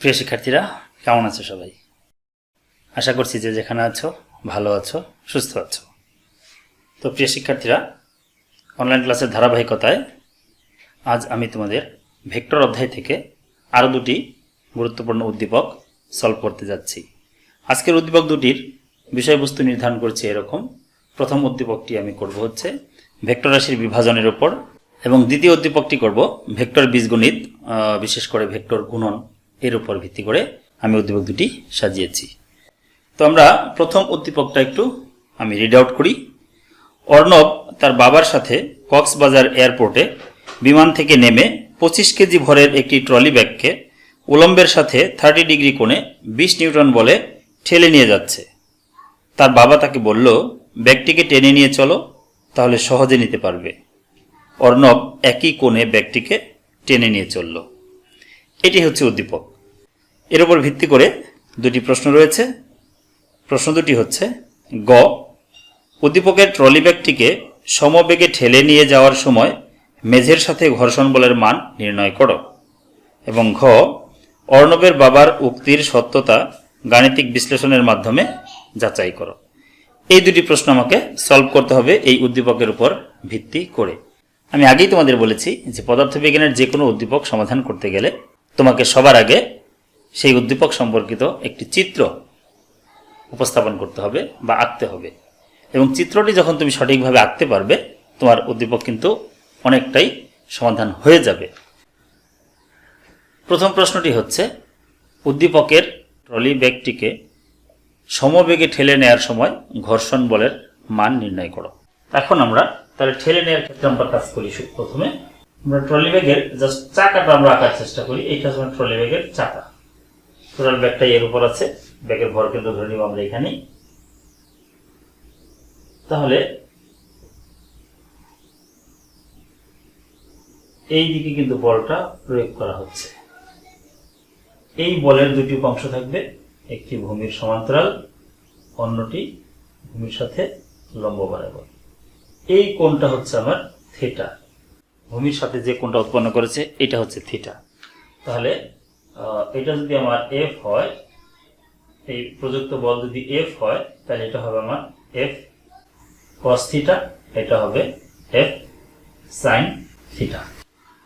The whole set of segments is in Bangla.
প্রিয় শিক্ষার্থীরা, কেমন আছো সবাই? আশা করছি যে যেখানে আছো ভালো আছো, সুস্থ আছো। তো প্রিয় শিক্ষার্থীরা, অনলাইন ক্লাসের ধারাবাহিকতায় আজ আমি তোমাদের ভেক্টর অধ্যায় থেকে আরও দুটি গুরুত্বপূর্ণ উদ্দীপক সলভ করতে যাচ্ছি। আজকের উদ্দীপক দুটির বিষয়বস্তু নির্ধারণ করছি এরকম। প্রথম উদ্দীপকটি আমি করব হচ্ছে ভেক্টর রাশির বিভাজনের উপর, এবং দ্বিতীয় উদ্দীপকটি করব ভেক্টর বীজগণিত, বিশেষ করে ভেক্টর গুণন এর উপর ভিত্তি করে আমি উদ্দীপক দুটি সাজিয়েছি। তো আমরা প্রথম উদ্দীপকটা একটু আমি রিড আউট করি। অর্ণব তার বাবার সাথে কক্সবাজার এয়ারপোর্টে বিমান থেকে নেমে 25 কেজি ভরের একটি ট্রলি ব্যাগকে উলম্বের সাথে 30 ডিগ্রি কোণে 20 নিউটন বলে ঠেলে নিয়ে যাচ্ছে। তার বাবা তাকে বলল, ব্যাগটিকে টেনে নিয়ে চলো, তাহলে সহজে নিতে পারবে। অর্ণব একই কোণে ব্যাগটিকে টেনে নিয়ে চলল। এটি হচ্ছে উদ্দীপক। এর উপর ভিত্তি করে দুটি প্রশ্ন রয়েছে। প্রশ্ন দুটি হচ্ছে: গ, উদ্দীপকের ট্রলি ব্যাগটিকে সমবেগে ঠেলে নিয়ে যাওয়ার সময় মেঝের সাথে ঘর্ষণ বলের মান নির্ণয় করো। এবং ঘ, অর্ণবের বাবার উক্তির সত্যতা গাণিতিক বিশ্লেষণের মাধ্যমে যাচাই করো। এই দুটি প্রশ্ন আমাকে সলভ করতে হবে এই উদ্দীপকের উপর ভিত্তি করে। আমি আগেই তোমাদের বলেছি যে পদার্থবিজ্ঞানের যে কোনো উদ্দীপক সমাধান করতে গেলে তোমাকে সবার আগে সেই উদ্দীপক সম্পর্কিত একটি চিত্র উপস্থাপন করতে হবে বা আঁকতে হবে, এবং চিত্রটি যখন তুমি সঠিকভাবে আঁকতে পারবে তোমার উদ্দীপক কিন্তু অনেকটাই সমাধান হয়ে যাবে। প্রথম প্রশ্নটি হচ্ছে, উদ্দীপকের ট্রলি ব্যাগটিকে সমবেগে ঠেলে নেওয়ার সময় ঘর্ষণ বলের মান নির্ণয় করো। এখন আমরা তাহলে ঠেলে নেওয়ার ক্ষেত্রে আমরা কাজ করি। প্রথমে আমরা ট্রলি ব্যাগের জাস্ট চাকাটা আমরা আঁকার চেষ্টা করি। এইটা হচ্ছে ট্রলি ব্যাগের চাকা। টোটাল ব্যাগটা এর উপর আছে, ব্যাগের ভর কেন্দ্র ধরে নিব আমরা এখানেই। তাহলে এই দিকে কিন্তু বলটা প্রয়োগ করা হচ্ছে। এই বলের দুটি অংশ থাকবে, একটি ভূমির সমান্তরাল, অন্যটি ভূমির সাথে লম্ব বরাবর। এই কোণটা হচ্ছে আমার থিটা। ভূমির সাথে যে কোণটা উৎপন্ন করেছে এটা হচ্ছে থিটা। তাহলে এটা যদি আমার এফ হয়, এই প্রযুক্ত বল যদি এফ হয়, তাহলে এটা হবে আমার এফ কস থিটা, এটা হবে এফ সাইন থিটা।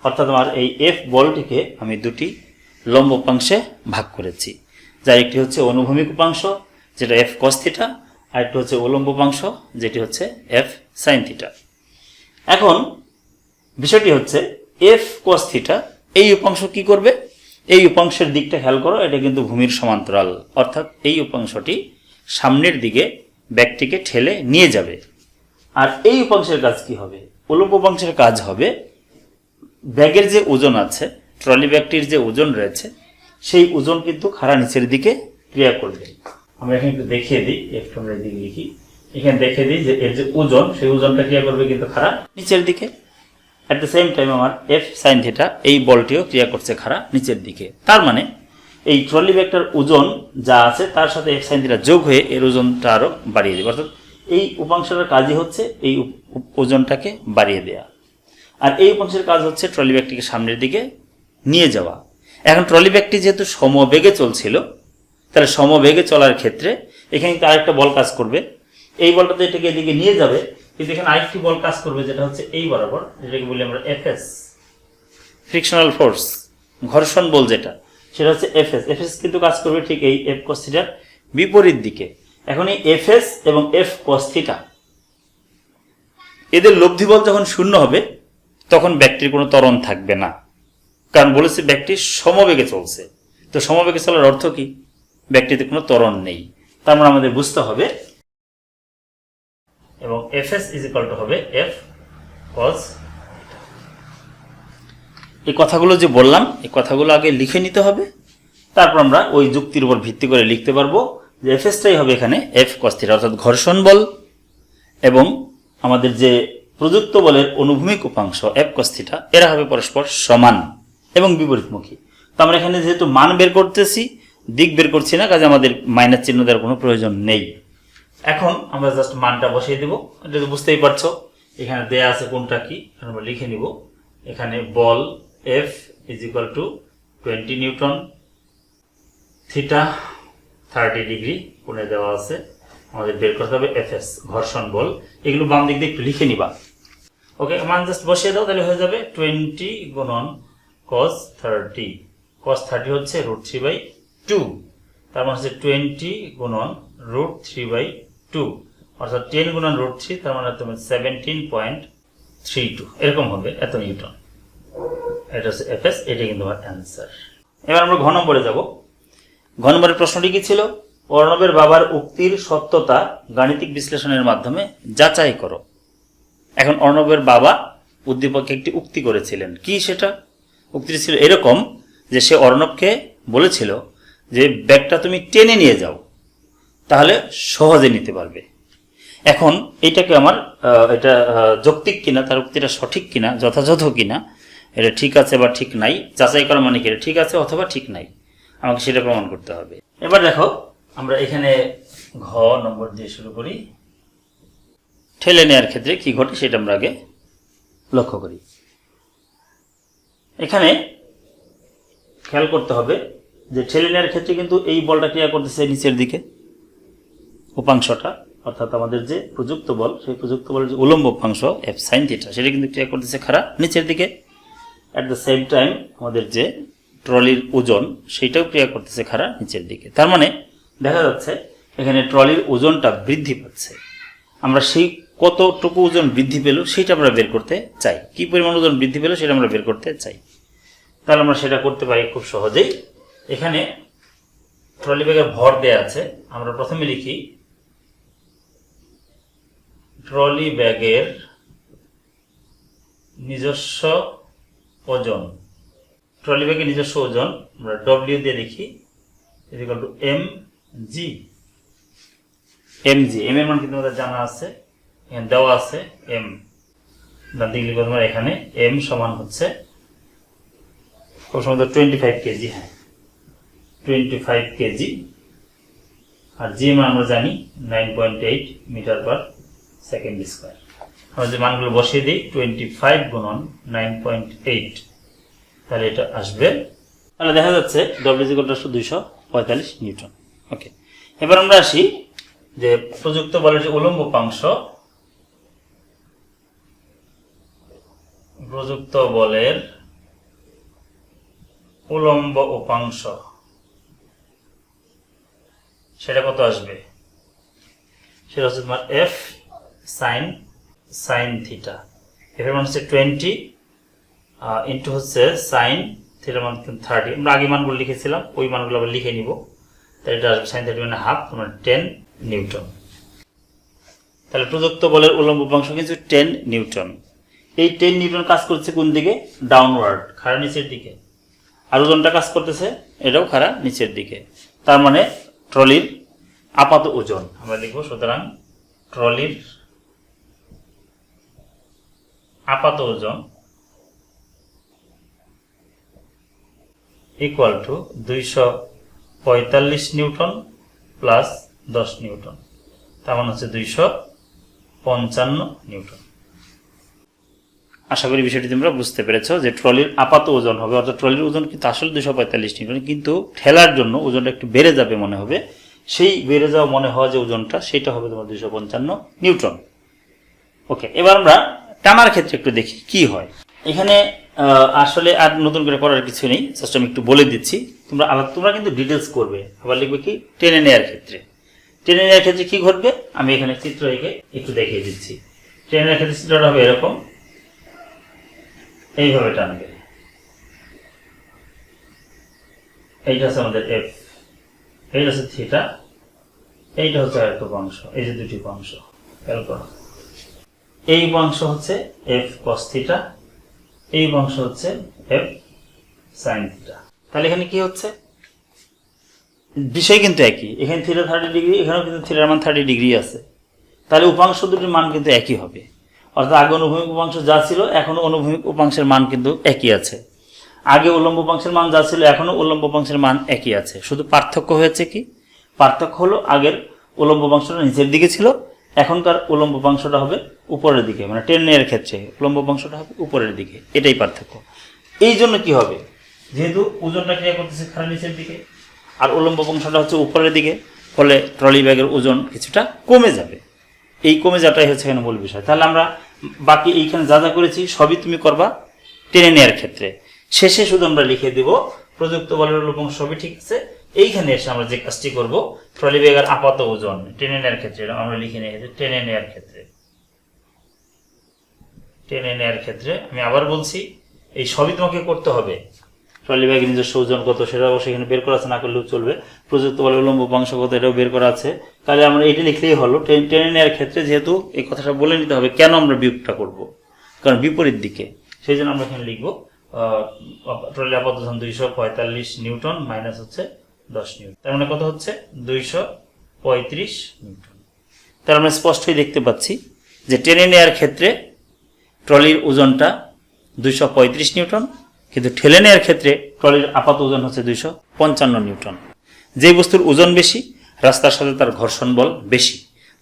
অর্থাৎ আমার এই এফ বলটিকে আমি দুটি লম্ব উপাংশে ভাগ করেছি, যার একটি হচ্ছে অনুভূমিক উপাংশ যেটা এফ কস থিটা, আর একটি হচ্ছে উলম্ব উপাংশ যেটি হচ্ছে এফ সাইন থিটা। এখন বিষয়টি হচ্ছে এফ কস থিটা এই উপাংশ কি করবে? এই উপাংশের দিকটা খেয়াল করো, এটা কিন্তু ভূমির সমান্তরাল, অর্থাৎ এই উপাংশটি সামনের দিকে ব্যাগটিকে ঠেলে নিয়ে যাবে। আর এই উপাংশের কাজ কি হবে? উলম্ব উপাংশের কাজ হবে ব্যাগের যে ওজন আছে, ট্রলি ব্যাগটির যে ওজন রয়েছে, সেই ওজন কিন্তু খাড়া নিচের দিকে ক্রিয়া করবে। আমরা এখানে একটু দেখিয়ে দিই, একটু আমরা দিকে লিখি, এখানে দেখিয়ে দিই যে এর যে ওজন, সেই ওজনটা ক্রিয়া করবে কিন্তু খাড়া নিচের দিকে। অ্যাট দ্য সেম টাইম আমার এফ সাইন থিটা এই বলটিও ক্রিয়া করছে খাড়া নিচের দিকে। তার মানে এই ট্রলি ব্যাগটার ওজন যা আছে তার সাথে এফ সাইন থিটা যোগ হয়ে এর ওজনটা আরো বাড়িয়ে দেবে। অর্থাৎ এই উপাংশটার কাজই হচ্ছে এই ওজনটাকে বাড়িয়ে দেয়া, আর এই উপাংশের কাজ হচ্ছে ট্রলি ব্যাগটিকে সামনের দিকে নিয়ে যাওয়া। এখন ট্রলি ব্যাগটি যেহেতু সমবেগে চলছিল, তাহলে সমবেগে চলার ক্ষেত্রে এখানে কিন্তু আরেকটা বল কাজ করবে। এই বলটা তো এটাকে এদিকে নিয়ে যাবে, কিন্তু এখানে আরেকটি বল কাজ করবে যেটা হচ্ছে এই বরাবর, যেটাকে বলি আমরা এফএস, ফ্রিকশনাল ফোর্স, ঘর্ষণ বল যেটা, সেটা হচ্ছে এফএস। এফএস কিন্তু কাজ করবে ঠিক এই এফ কস থিটার বিপরীত দিকে। এখন এই এফএস এবং এফ কস থিটা এদের লব্ধি বল যখন শূন্য হবে তখন ব্যাগটির কোনো ত্বরণ থাকবে না, কারণ বলেছে ব্যাগটি সমবেগে চলছে। তো সমবেগে চলার অর্থ কি? ব্যাগটিতে কোনো ত্বরণ নেই। তার মানে আমাদের বুঝতে হবে, এবং এফএস ইজ ইকুয়াল টু হবে এফ কস। এই কথাগুলো যে বললাম, এই কথাগুলো আগে লিখে নিতে হবে, তারপর আমরা ওই যুক্তির উপর ভিত্তি করে লিখতে পারবো যে এফএসটাই হবে এখানে এফ কস থিটা, অর্থাৎ ঘর্ষণ বল এবং আমাদের যে প্রযুক্ত বলের অনুভূমিক উপাংশ এফ কস থিটা, এরা হবে পরস্পর সমান এবং বিপরীতমুখী। তো আমরা এখানে যেহেতু মান বের করতেছি, দিক বের করছি না, কাজে আমাদের মাইনাস চিহ্ন দেওয়ার কোনো প্রয়োজন নেই। এখন আমরা জাস্ট মানটা বসিয়ে দেব। এটা তো বুঝতেই পারছো, এখানে দেয়া আছে কোনটা কি, আমরা লিখে নিব। এখানে বল F is equal to 20 newton theta 30 degree কোণে দেওয়া আছে, আমাদের বের করতে হবে এফএস ঘর্ষণ বল। এগুলো বাম দিক দিয়ে একটু লিখে নিবা। ওকে, মান জাস্ট বসিয়ে দাও, তাহলে হয়ে যাবে 20 গুণন cos 30। cos 30 হচ্ছে √3/2, তার মানে হচ্ছে 20 গুণন √3/2, অর্থাৎ 10 গুণন √3, তার মানে তোমার 17.32 এরকম হবে, এত নিউটন। এটা হচ্ছে এফএস, এটা কিন্তু আমার অ্যান্সার। এবার আমরা ঘ নম্বরে যাব। ঘ নম্বরের প্রশ্নটি কি ছিল? অর্ণবের বাবার উক্তির সত্যতা গাণিতিক বিশ্লেষণের মাধ্যমে যাচাই করো। এখন অর্ণবের বাবা উদ্দীপককে একটি উক্তি করেছিলেন। কি সেটা? উক্তিটি ছিল এরকম যে সে অর্ণবকে বলেছিল যে ব্যাগটা তুমি টেনে নিয়ে যাও, তাহলে সহজে নিতে পারবে। এখন এইটাকে আমার এটা যৌক্তিক কিনা, তার উক্তিটা সঠিক কিনা, যথাযথ কিনা, এটা ঠিক আছে বা ঠিক নাই, যাচাই করা মানে কি এটা ঠিক আছে অথবা ঠিক নাই, আমাকে সেটা প্রমাণ করতে হবে। এবার দেখো, আমরা এখানে ঘ নম্বর দিয়ে শুরু করি। ঠেলে নেওয়ার ক্ষেত্রে কি ঘটে সেটা আমরা আগে লক্ষ্য করি। এখানে খেয়াল করতে হবে যে ঠেলে নেওয়ার ক্ষেত্রে কিন্তু এই বলটা ক্রিয়া করতেছে নিচের দিকে, উপাংশটা, অর্থাৎ আমাদের যে প্রযুক্ত বল, সেই প্রযুক্ত বলের যে উলম্ব উপাংশ এফ সাইন থিটা, সেটা কিন্তু ক্রিয়া করতেছে খাড়া নিচের দিকে। অ্যাট দ্য সেম টাইম আমাদের যে ট্রলির ওজন, সেইটাও ক্রিয়া করতেছে খাড়া নিচের দিকে। তার মানে দেখা যাচ্ছে এখানে ট্রলির ওজনটা বৃদ্ধি পাচ্ছে। আমরা সেই কতটুকু ওজন বৃদ্ধি পেল সেটা আমরা বের করতে চাই, কি পরিমাণ ওজন বৃদ্ধি পেল সেটা আমরা বের করতে চাই। তাহলে আমরা সেটা করতে পারি খুব সহজেই। এখানে ট্রলি ব্যাগের ভর দেয়া আছে, আমরা প্রথমে লিখি ট্রলি ব্যাগের নিজস্ব ওজন। ট্রলি ব্যাগের নিজস্ব ওজন আমরা ডব্লিউ দিয়ে লিখি ইকুয়াল টু mg। এম এর মান কিন্তু আমাদের জানা আছে, এখানে দেওয়া আছে এম। ডান দিকে লিখবো তোমার এখানে এম সমান হচ্ছে খুব সম্ভবত 25 কেজি। হ্যাঁ, 25 কেজি। আর জি মান আমরা জানি 9.8 মিটার পার সেকেন্ড স্কোয়ার। আমরা যে মানগুলো বসিয়ে দিই 25 গুণন 9.8, তাহলে এটা আসবে। তাহলে দেখা যাচ্ছে W=245 নিউটন। ওকে, এবার আমরা আসি যে প্রযুক্ত বলের যে উলম্ব উপাংশ, প্রযুক্ত বলের উলম্ব উপাংশ সেটা কত আসবে? সেটা হচ্ছে তোমার এফ সাইন থিটা। এফ এর মান হচ্ছে 20 ইন্টু হচ্ছে সাইন থিটার মান 30। আমরা আগে মানগুলো লিখেছিলাম, ওই মানগুলো আবার লিখে নিব। তাহলে এটা আসবে সাইন 30 মানে হাফ, তোমার 10 নিউটন। তাহলে প্রযুক্ত বলের উলম্ব উপাংশ কিন্তু 10 নিউটন। এই 10 নিউটন কাজ করছে কোন দিকে? ডাউনওয়ার্ড, খাড়া নিচের দিকে। আর ওজনটা কাজ করতেছে এটাও খাড়া নিচের দিকে। তার মানে ট্রলির আপাত ওজন আমরা লিখব, সুতরাং ট্রলির আপাত ওজন equal to 245 Newton plus 10 Newton, তার মানে হচ্ছে 255 নিউটন। আশা করি বিষয়টি তোমরা বুঝতে পেরেছো যে ট্রলির আপাত ওজন হবে, অর্থাৎ ট্রলির ওজন কিন্তু আসলে 245 নিউটন, কিন্তু ঠেলার জন্য ওজনটা একটু বেড়ে যাবে মনে হবে, সেই বেড়ে যাওয়া মনে হওয়া যে ওজনটা সেটা হবে তোমার 255 নিউটন। ওকে, এবার আমরা টানার ক্ষেত্রে একটু দেখি কি হয়। এখানে আসলে আর নতুন করে করার কিছু নেই, জাস্ট আমি একটু বলে দিচ্ছি, তোমরা কিন্তু ডিটেলস করবে। আবার লিখবে কি টেনে নেওয়ার ক্ষেত্রে। টেনে নেওয়ার ক্ষেত্রে কি ঘটবে আমি এখানে চিত্র এঁকে একটু দেখিয়ে দিচ্ছি। টেনে নেওয়ার ক্ষেত্রে চিত্রটা হবে এরকম, এইভাবে টানবে। এইটা হচ্ছে আমাদের এফ, এইটা হচ্ছে থিটা, এইটা হচ্ছে আরেকটা উপাংশ, এই যে দুটি উপাংশ খেয়াল করো। এই উপাংশ হচ্ছে এফ কস থিটা, এই উপাংশ হচ্ছে এফ সাইন থিটা। তাহলে এখানে কি হচ্ছে? বিষয় কিন্তু একই, এখানে থিটা 30 ডিগ্রি, এখানেও কিন্তু থিটার মান 30 ডিগ্রি আছে। তাহলে উপাংশ দুটির মান কিন্তু একই হবে, অর্থাৎ আগে অনুভূমিক উপাংশ যা ছিল এখনো অনুভূমিক উপাংশের মান কিন্তু একই আছে। আগে উলম্ব উপাংশের মান যা ছিল এখনো উলম্ব উপাংশের মান একই আছে। শুধু পার্থক্য হয়েছে কি? পার্থক্য হলো আগের উলম্ব উপাংশটা নিচের দিকে ছিল, এখনকার উলম্ব উপাংশটা হবে উপরের দিকে, মানে টেনের ক্ষেত্রে উলম্ব উপাংশটা হবে উপরের দিকে, এটাই পার্থক্য। এই জন্য কি হবে, যেহেতু ওজনটা ক্রিয়া করতেছে খাড়া নিচের দিকে, আর উল্লম্ব অংশটা হচ্ছে উপরের দিকে, ফলে ট্রলি ব্যাগের ওজন কিছুটা কমে যাবে। এই কমে যাওয়াটাই হচ্ছে এখানে মূল বিষয়। তাহলে আমরা বাকি এইখানে যা যা করেছি সবই তুমি করবা টেনে নেওয়ার ক্ষেত্রে। শেষে শুধু আমরা লিখে দিব প্রযুক্ত বলের উল্লম্ব অংশ সবই ঠিক আছে। এইখানে এসে আমরা যে কাজটি করব, ট্রলি ব্যাগের আপাত ওজন টেনে নেওয়ার ক্ষেত্রে আমরা লিখে নিয়ে টেনে নেওয়ার ক্ষেত্রে, টেনে নেওয়ার ক্ষেত্রে আমি আবার বলছি এই সবই তোমাকে করতে হবে। ট্রলি ব্যাগের নিজস্ব ওজন কত সেটা অবশ্যই এখানে বের করা আছে, না করলেও চলবে। প্রযুক্ত বলের উল্লম্ব অংশ কত এটাও বের করা আছে। তাহলে আমরা এটা লিখলেই হলো। টেনে নেওয়ার ক্ষেত্রে যেহেতু এই কথাটা বলে নিতে হবে কেন আমরা বিয়োগটা করব, কারণ বিপরীত দিকে, সেই জন্য আমরা এখানে লিখবো ট্রলি আপাত ওজন 245 নিউটন মাইনাস হচ্ছে 10 নিউটন, তার মানে কত হচ্ছে 235 নিউটন। তার আমরা স্পষ্টই দেখতে পাচ্ছি যে টেনে নেওয়ার ক্ষেত্রে ট্রলির ওজনটা 235 নিউটন, কিন্তু ঠেলে নেওয়ার ক্ষেত্রে ট্রলির আপাত ওজন হচ্ছে 255 নিউটন। যে বস্তুর ওজন বেশি রাস্তার সাথে তার ঘর্ষণ বল বেশি,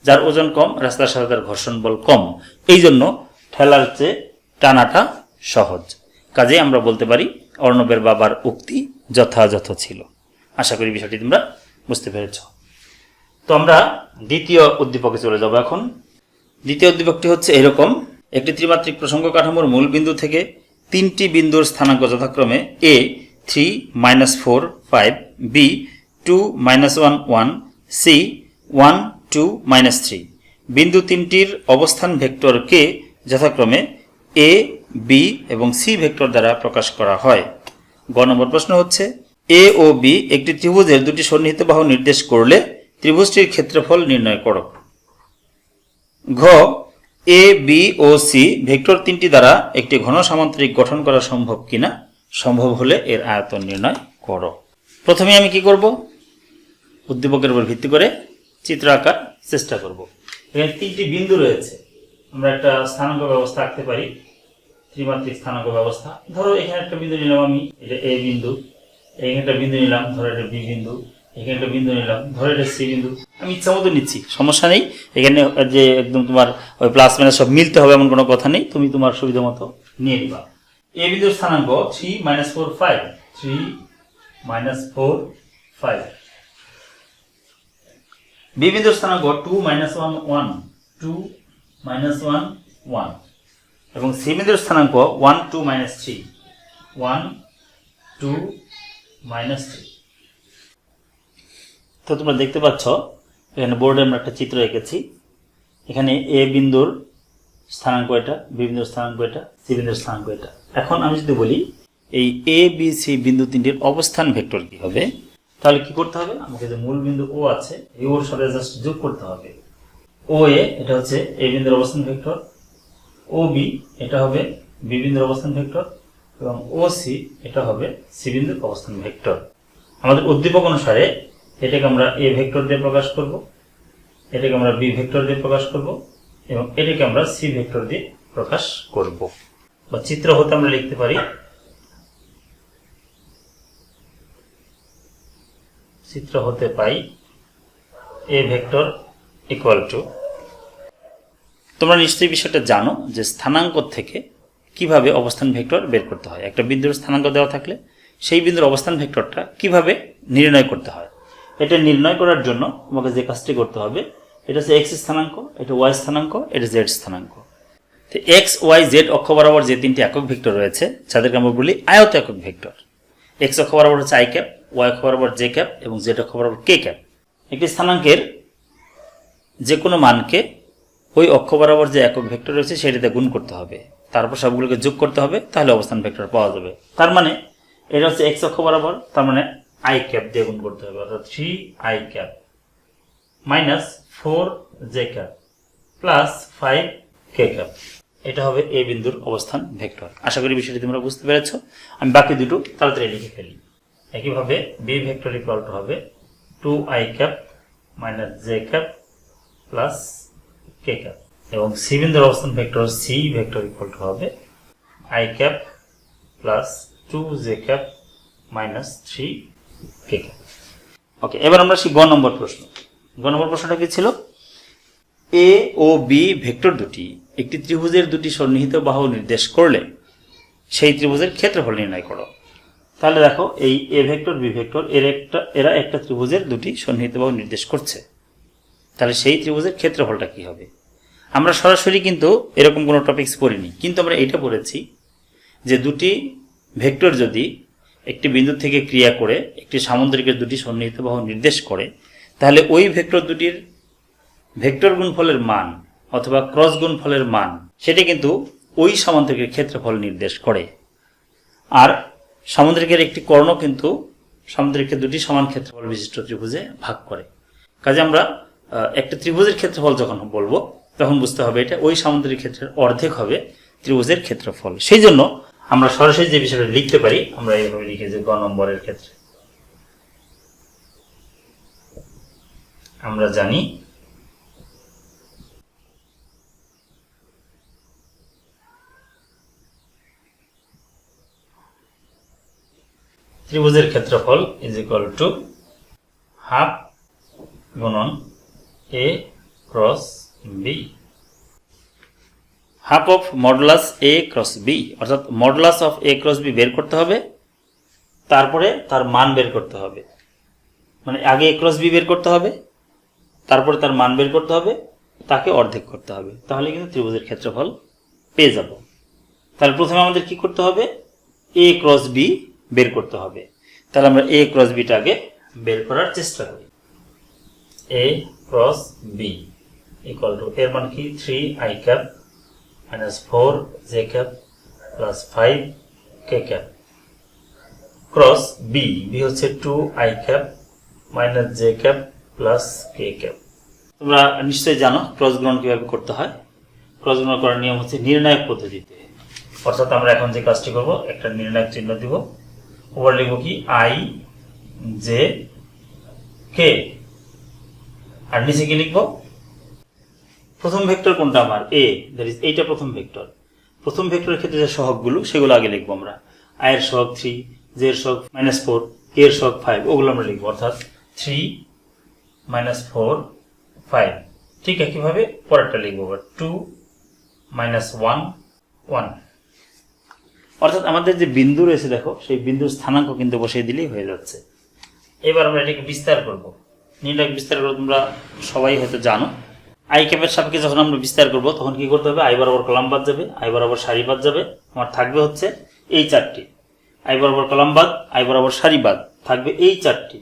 যার ওজন কম রাস্তার সাথে তার ঘর্ষণ বল কম। এই জন্য ঠেলার চেয়ে টানাটা সহজ। কাজেই আমরা বলতে পারি অর্ণবের বাবার উক্তি যথাযথ ছিল। আশা করি বিষয়টি তোমরা বুঝতে পেরেছ। তো আমরা দ্বিতীয় উদ্দীপকে চলে যাব এখন। দ্বিতীয় উদ্দীপকটি হচ্ছে এরকম: একটি ত্রিমাত্রিক প্রসঙ্গ কাঠামোর মূল বিন্দু থেকে তিনটি বিন্দুর স্থানাঙ্ক যথাক্রমে a 3 -4 5, b 2 -1 1, c 1 2 -3। বিন্দু তিনটির অবস্থান ভেক্টরকে যথাক্রমে a, b এবং c ভেক্টর দ্বারা প্রকাশ করা হয়। গ নম্বর প্রশ্ন হচ্ছে a ও b একটি ত্রিভুজের দুটি সন্নিহিত বাহু নির্দেশ করলে ত্রিভুজটির ক্ষেত্রফল নির্ণয় করো। ঘ এ, বি ও সি ভেক্টর তিনটি দ্বারা একটি ঘন সামান্তরিক গঠন করা সম্ভব কিনা, সম্ভব হলে এর আয়তন নির্ণয় করো। প্রথমে আমি কি করব, উদ্দীপকের উপর ভিত্তি করে চিত্র আঁকার চেষ্টা করব। এখানে তিনটি বিন্দু রয়েছে, আমরা একটা স্থানাঙ্ক ব্যবস্থা আঁকতে পারি, ত্রিমাত্রিক স্থানাঙ্ক ব্যবস্থা। ধরো এখানে একটা বিন্দু নিলাম আমি, এটা এ বিন্দু, এখানে একটা বিন্দু নিলাম, ধরো এটা বি বিন্দু, এখানে একটা বিন্দু নিলাম, ধরো এটা সি বিন্দু। আমি ইচ্ছা মতো নিচ্ছি, সমস্যা নেই। এখানে যে একদম তোমার ওই প্লাস মাইনাস সব মিলতে হবে এমন কোনো কথা নেই, তুমি তোমার সুবিধা মতো নিয়ে নিবা। এ বিন্দুর স্থানাঙ্ক 3 -4 5, 3 -4 5। বি বিন্দুর স্থানাঙ্ক 2 -1 1, 2 -1 1 এবং সি বিন্দুর স্থানাঙ্ক 1 2 -3, 1 2 -3। তো তোমরা দেখতে পাচ্ছ এখানে বোর্ডে আমরা একটা চিত্র এঁকেছি। এখানে এ বিন্দুর স্থানাঙ্ক এটা, বি বিন্দুর স্থানাঙ্ক এটা, সি বিন্দুর স্থানাঙ্ক এটা। এখন আমি যদি বলি এই এ বি সি বিন্দু তিনটির অবস্থান ভেক্টর কি হবে, তাহলে কি করতে হবে, আমাকে যে মূল বিন্দু ও আছে এই ওর সাথে জাস্ট যোগ করতে হবে। ও এ এটা হচ্ছে এ বিন্দুর অবস্থান ভেক্টর, ও বি এটা হবে বি বিন্দুর অবস্থান ভেক্টর এবং ও সি এটা হবে সি বিন্দুর অবস্থান ভেক্টর। আমাদের উদ্দীপক অনুসারে এটাকে আমরা এ ভেক্টর দিয়ে প্রকাশ করব, এটাকে আমরা বি ভেক্টর দিয়ে প্রকাশ করব এবং এটাকে আমরা সি ভেক্টর দিয়ে প্রকাশ করব। বা চিত্র হতে আমরা লিখতে পারি চিত্র হতে পাই এ ভেক্টর ইকুয়াল টু, তোমরা নিশ্চয়ই বিষয়টা জানো যে স্থানাঙ্ক থেকে কিভাবে অবস্থান ভেক্টর বের করতে হয়। একটা বিন্দুর স্থানাঙ্ক দেওয়া থাকলে সেই বিন্দুর অবস্থান ভেক্টরটা কিভাবে নির্ণয় করতে হয়, এটা নির্ণয় করার জন্য তোমাকে যে কাজটি করতে হবে, এটা হচ্ছে এক্স স্থানাঙ্ক, এটা ওয়াই স্থানাঙ্ক, এটা জেড স্থানাঙ্ক। তো এক্স ওয়াই জেড অক্ষ বরাবর যে তিনটি একক ভেক্টর রয়েছে যাদেরকে আমরা বলি আয়ত একক ভেক্টর। এক্স অক্ষ বরাবর হচ্ছে আই ক্যাপ, ওয়াই অক্ষ বরাবর জে ক্যাপ এবং জেড অক্ষ বরাবর কে ক্যাপ। একটি স্থানাঙ্কের যে কোনো মানকে ওই অক্ষ বরাবর যে একক ভেক্টর রয়েছে সেটিতে গুণ করতে হবে, তারপর সবগুলোকে যোগ করতে হবে, তাহলে অবস্থান ভেক্টর পাওয়া যাবে। তার মানে এটা হচ্ছে এক্স অক্ষ বরাবর, তার মানে আই ক্যাপ দিয়ে গুণ করতে হবে, অর্থাৎ 3 I cap minus 4 J cap plus 5 K cap. এটা হবে এ বিন্দুর অবস্থান ভেক্টর। আশা করি বিষয়টি তোমরা বুঝতে পেরেছ। আমি বাকি দুটো তাড়াতাড়ি লিখে ফেলি। একইভাবে বি ভেক্টর ইকুয়াল টু হবে 2 I cap minus J cap plus K cap এবং সি বিন্দুর অবস্থান vector C vector equal to হবে I cap plus 2 J cap minus 3 K cap. Okay, এবার আমরা আসি গ নম্বর প্রশ্ন। গ নম্বর প্রশ্নটা কি ছিল, এ ও বি ভেক্টর দুটি একটি ত্রিভুজের দুটি সন্নিহিত বাহু নির্দেশ করলে সেই ত্রিভুজের ক্ষেত্রফল নির্ণয় করো। তাহলে দেখো এই এ ভেক্টর বি ভেক্টর এরা একটা ত্রিভুজের দুটি সন্নিহিত বাহু নির্দেশ করছে। তাহলে সেই ত্রিভুজের ক্ষেত্রফলটা কি হবে? আমরা সরাসরি কিন্তু এরকম কোনো টপিকস পড়িনি, কিন্তু আমরা এটা পড়েছি যে দুটি ভেক্টর যদি একটি বিন্দু থেকে ক্রিয়া করে একটি সামুদ্রিকের দুটি সন্নিহিত বাহু নির্দেশ করে, তাহলে ওই ভেক্টর দুটির ভেক্টর গুণফলের মান অথবা ক্রস গুণফলের মান সেটি কিন্তু ওই সামুদ্রিকের ক্ষেত্রফল নির্দেশ করে। আর সামুদ্রিকের একটি কর্ণ কিন্তু সামুদ্রিককে দুটি সমান ক্ষেত্রফল বিশিষ্ট ত্রিভুজে ভাগ করে। কাজে আমরা একটা ত্রিভুজের ক্ষেত্রফল যখন বলবো তখন বুঝতে হবে এটা ওই সামুদ্রিক ক্ষেত্রের অর্ধেক হবে ত্রিভুজের ক্ষেত্রফল। সেই জন্য আমরা সরাসরি যে বিষয়টা লিখতে পারি, আমরা এইভাবে লিখি যে গ নম্বরের ক্ষেত্রে আমরা জানি ত্রিভুজের ক্ষেত্রফল ইজ ইকুয়াল টু হাফ গুণন A cross B, half of modulus A cross B, অর্থাৎ modulus of A cross B বের করতে হবে, তারপরে তার মান বের করতে হবে। মানে আগে এ ক্রস বি বের করতে হবে, তারপরে তার মান বের করতে হবে, তাকে অর্ধেক করতে হবে, তাহলে কিন্তু ত্রিভুজের ক্ষেত্রফল পেয়ে যাব। তাহলে প্রথমে আমাদের কি করতে হবে? এ ক্রস বি বের করতে হবে। তাহলে আমরা এ ক্রস বিটাকে বের করার চেষ্টা করি। A cross B equal to, এর মান কি 3i cap minus 4j cap plus 5k cap cross B, B হচ্ছে 2i cap minus j cap plus k cap. তোমরা নিশ্চয়ই জানো ক্রস গুণন কিভাবে করতে হয়। ক্রস গুণন করার নিয়ম হচ্ছে নির্ণায়ক পদ্ধতিতে, অর্থাৎ আমরা এখন যে কাজটি করব, একটা নির্ণায়ক চিহ্ন দিব, উপরে লিখব কি i j k, আর নিচে কি লিখব? প্রথম ভেক্টর কোনটা আমার? a, দ্যাট ইজ এইটা প্রথম ভেক্টর। প্রথম ভেক্টরের ক্ষেত্রে যে সহগগুলো সেগুলো আগে লিখবো আমরা। i এর সহগ 3, j এর সহগ -4, k এর সহগ 5, ওগুলো আমরা লিখবো, অর্থাৎ 3 -4 5। ঠিক একইভাবে পরেরটা লিখবো 2 -1 1। অর্থাৎ আমাদের যে বিন্দু রয়েছে দেখো, সেই বিন্দুর স্থানাঙ্ক কিন্তু বসিয়ে দিলেই হয়ে যাচ্ছে। এবার আমরা এটাকে বিস্তার করব। নির্ণায়ক বিস্তার করবো, তোমরা সবাই হয়তো জানো। আই ক্যাপের সাপেক্ষে যখন আমরা বিস্তার করব তখন কি করতে হবে? আই বরাবর কলাম বাদ যাবে, আই বরাবর সারি বাদ যাবে। আমার থাকবে হচ্ছে এই চারটি, আই বরাবর কলাম বাদ, আই বরাবর সারি বাদ, থাকবে এই চারটি।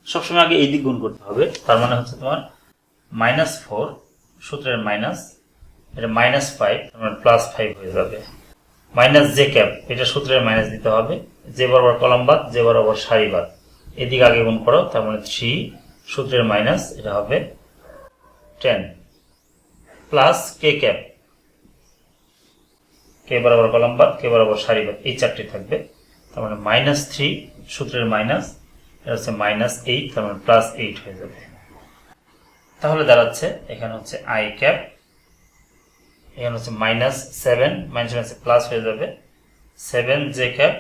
সবসময় আগে এই দিক গুণ করতে হবে। তার মানে হচ্ছে তোমার -4 সূত্রের মাইনাস, এটা -5, তোমার +5 হয়ে যাবে। মাইনাস জে ক্যাপ, এটা সূত্রের মাইনাস দিতে হবে, জে বরাবর কলাম বাদ, জে বরাবর সারি বাদ, এদিকে আগে গুণ করো, তার মানে 3 সূত্রের মাইনাস, এটা হবে 10 প্লাস কে ক্যাপ, কে বরাবর কলাম বাদ, কে বরাবর সারি বাদ, এই চারটি থাকবে। তার মানে -3 সূত্রের মাইনাস, এটা হচ্ছে -8, তার মানে +8 হয়ে যাবে। তাহলে দাঁড়াচ্ছে এখানে হচ্ছে আই ক্যাপ, এখানে হচ্ছে -7, মাইনাস প্লাস হয়ে যাবে 7j ক্যাপ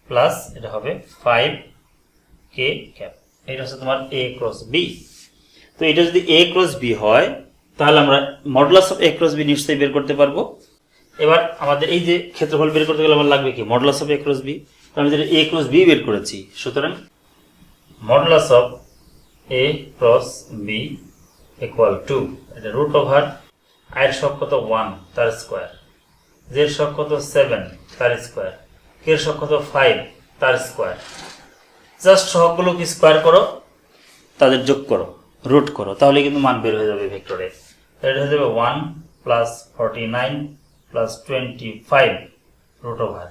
প্লাস এটা হবে 5k ক্যাপ। এটা হচ্ছে তোমার a ক্রস b। তো এটা যদি a ক্রস b হয় তাহলে আমরা modulus of a cross b নিশ্চয়ই বের করতে পারবো। এবার আমাদের এই যে ক্ষেত্রফল বের করতে গেলে আমার লাগবে কি? Modulus of a cross b। তো আমি যেটা a ক্রস b বের করেছি, সুতরাং modulus of a cross b equal to, এটা রুট ওভার i এর সহগ কত 1 তার স্কয়ার, j এর সহগ কত 7 তার স্কয়ার, k এর সহগ কত 5 তার স্কয়ার। জাস্ট সহগগুলো কি স্কয়ার করো, তাদের যোগ করো, রুট করো, তাহলে কিন্তু মান বের হয়ে যাবে ভেক্টরে। এটা হয়ে যাবে 1 প্লাস 49 প্লাস 25 রুট ওভার,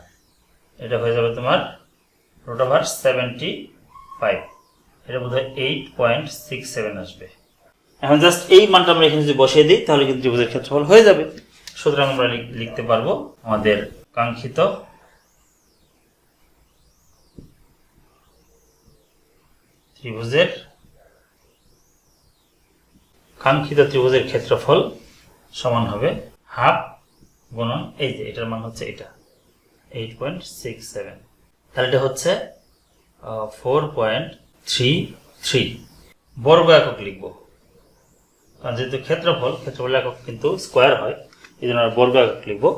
এটা হয়ে যাবে তোমার রুট ওভার 75, এটা বোধহয় 8.67 আসবে। এখন জাস্ট এই মানটা আমরা এখানে যদি বসিয়ে দিই তাহলে কিন্তু ত্রিভুজের ক্ষেত্রফল হয়ে যাবে। সুতরাং আমরা লিখতে পারবো আমাদের কাঙ্ক্ষিত ত্রিভুজের ক্ষেত্রফল সমান হবে হাফ গুণন এই যে এটার মান হচ্ছে এটা 8.67, তাহলে এটা হচ্ছে 4.33 বর্গ একক লিখবো, কারণ যেহেতু ক্ষেত্রফল একক কিন্তু স্কোয়ার হয়, এই জন্য বর্গ একক লিখবো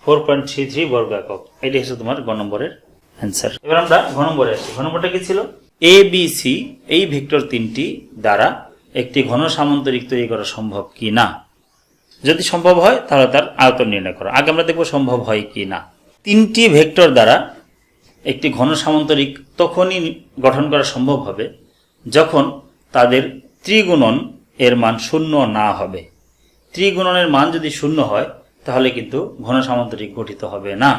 4.33 বর্গ একক। এটি হচ্ছে তোমার গ নম্বরের অ্যান্সার। এবার আমরা ঘ নম্বরে আসি। ঘ নম্বরটা কি ছিল? এ বি সি এই ভেক্টর তিনটি দ্বারা একটি ঘন সামান্তরিক তৈরি করা সম্ভব কি না। যদি সম্ভব হয় তাহলে তার আয়তন নির্ণয় করা। আগে আমরা দেখব সম্ভব হয় কি না। তিনটি ভেক্টর দ্বারা একটি ঘন সামান্তরিক তখনই গঠন করা সম্ভব হবে যখন তাদের ত্রিগুণন এর মান শূন্য না হবে। ত্রিগুণনের মান যদি শূন্য হয় তাহলে কিন্তু ঘন সামান্তরিক গঠিত হবে না।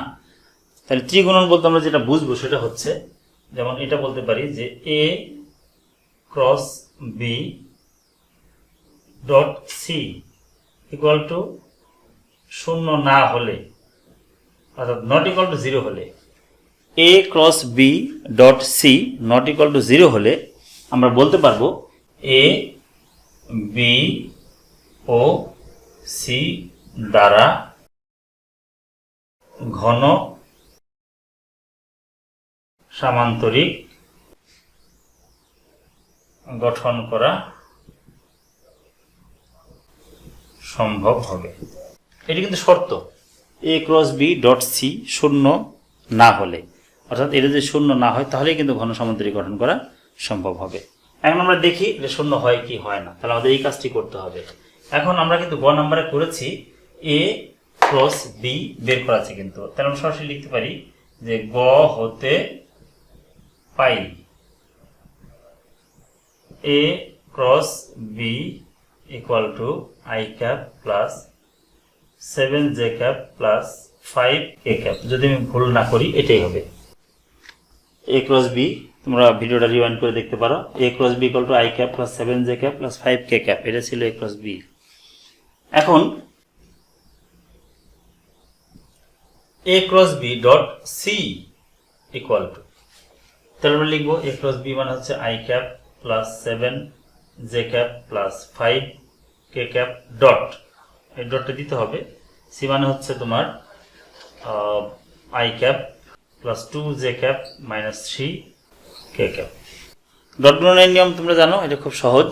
তাহলে ত্রিগুণন বলতে আমরা যেটা বুঝবো সেটা হচ্ছে, যেমন এটা বলতে পারি যে A cross B dot C equal to শূন্য না হলে, অর্থাৎ নট ইকুয়াল টু জিরো হলে, A cross B dot C not equal to zero হলে আমরা বলতে পারবো এ বি ও সি দ্বারা ঘন সামান্তরিক গঠন করা সম্ভব হবে। এটি কিন্তু শর্ত, এ ক্রস বি ডট সি শূন্য না হলে, অর্থাৎ এটা যদি শূন্য না হয় তাহলেই কিন্তু ঘন সামান্তরিক গঠন করা সম্ভব হবে। এখন আমরা দেখি এটা শূন্য হয় কি হয় না, তাহলে আমাদের এই কাজটি করতে হবে। এখন আমরা কিন্তু গ নম্বরে করেছি এ ক্রস বি বের করা আছে, কিন্তু তাহলে আমরা সরাসরি লিখতে পারি যে গ হতে পাই A cross B equal to I cap plus 7j cap plus 5k cap. যদি আমি ভুল না করি এটাই হবে। এ ক্রস বি তোমরা ভিডিওটা রিওয়াইন্ড করে দেখতে পারো। A cross B equal to I cap plus 7j cap plus 5k cap, এটা ছিল এ ক্রস বি। এখন A cross B dot C equal to, তাহলে আমরা লিখবো এ ক্রস বি মানে হচ্ছে I cap plus 7j cap plus 5k cap dot, এই ডটটা দিতে হবে। সি মানে হচ্ছে তোমার I cap plus 2j cap minus 3k cap. Dot গুণনের নিয়ম তোমরা জানো, এটা খুব সহজ।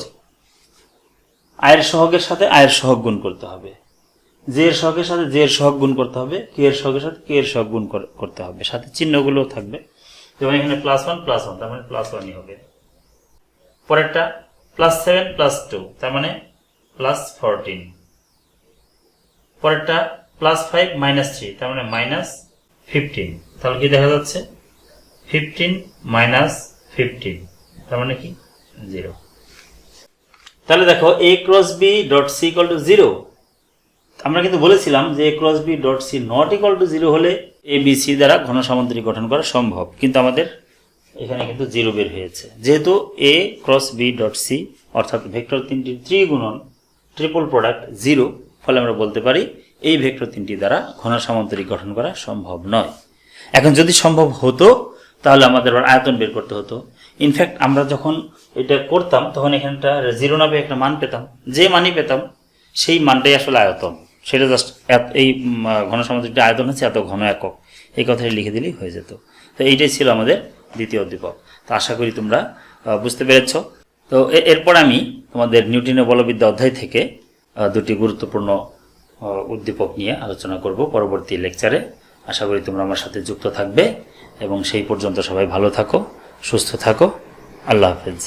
আয়ের সহগের সাথে আয়ের সহগ গুণ করতে হবে, জে এর সহগের সাথে জে এর সহগ গুণ করতে হবে, কে এর সহগের সাথে কে এর সহগ গুণ করতে হবে, সাথে চিহ্নগুলো থাকবে। যেমন এখানে +1 +1 তার মানে +1ই হবে। পরেরটা +7 +2 তার মানে +14। পরেরটা +5 -3 তার মানে -15। তাহলে কি দেখা যাচ্ছে 15 -15 তার মানে কি 0। তাহলে দেখো a cross b dot c equal to 0। আমরা কিন্তু বলেছিলাম যে a cross b dot c not equal two 0 হলে a b c দ্বারা ঘন সামান্তরিক গঠন করা সম্ভব, কিন্তু আমাদের এখানে কিন্তু 0 বের হয়েছে। যেহেতু a cross b dot c অর্থাৎ ভেক্টর তিনটির ত্রিগুণন ট্রিপল প্রোডাক্ট 0, ফলে আমরা বলতে পারি এই ভেক্টর তিনটি দ্বারা ঘন সামান্তরিক গঠন করা সম্ভব নয়। এখন যদি সম্ভব হতো তাহলে আমাদের আয়তন বের করতে হতো। ইনফ্যাক্ট আমরা যখন এটা করতাম তখন এখানটা 0 নামে একটা মান পেতাম, যে মানই পেতাম সেই মানটাই আসলে আয়তন। সেটা জাস্ট এই ঘন সামান্তরিকটা আয়তন হচ্ছে এত ঘন একক, এই কথাটি লিখে দিলেই হয়ে যেত। তো এইটাই ছিল আমাদের দ্বিতীয় উদ্দীপক। তো আশা করি তোমরা বুঝতে পেরেছ। তো এরপর আমি তোমাদের নিউটনের বলবিদ্যা অধ্যায় থেকে দুটি গুরুত্বপূর্ণ উদ্দীপক নিয়ে আলোচনা করব পরবর্তী লেকচারে। আশা করি তোমরা আমার সাথে যুক্ত থাকবে এবং সেই পর্যন্ত সবাই ভালো থাকো, সুস্থ থাকো। আল্লাহ হাফেজ।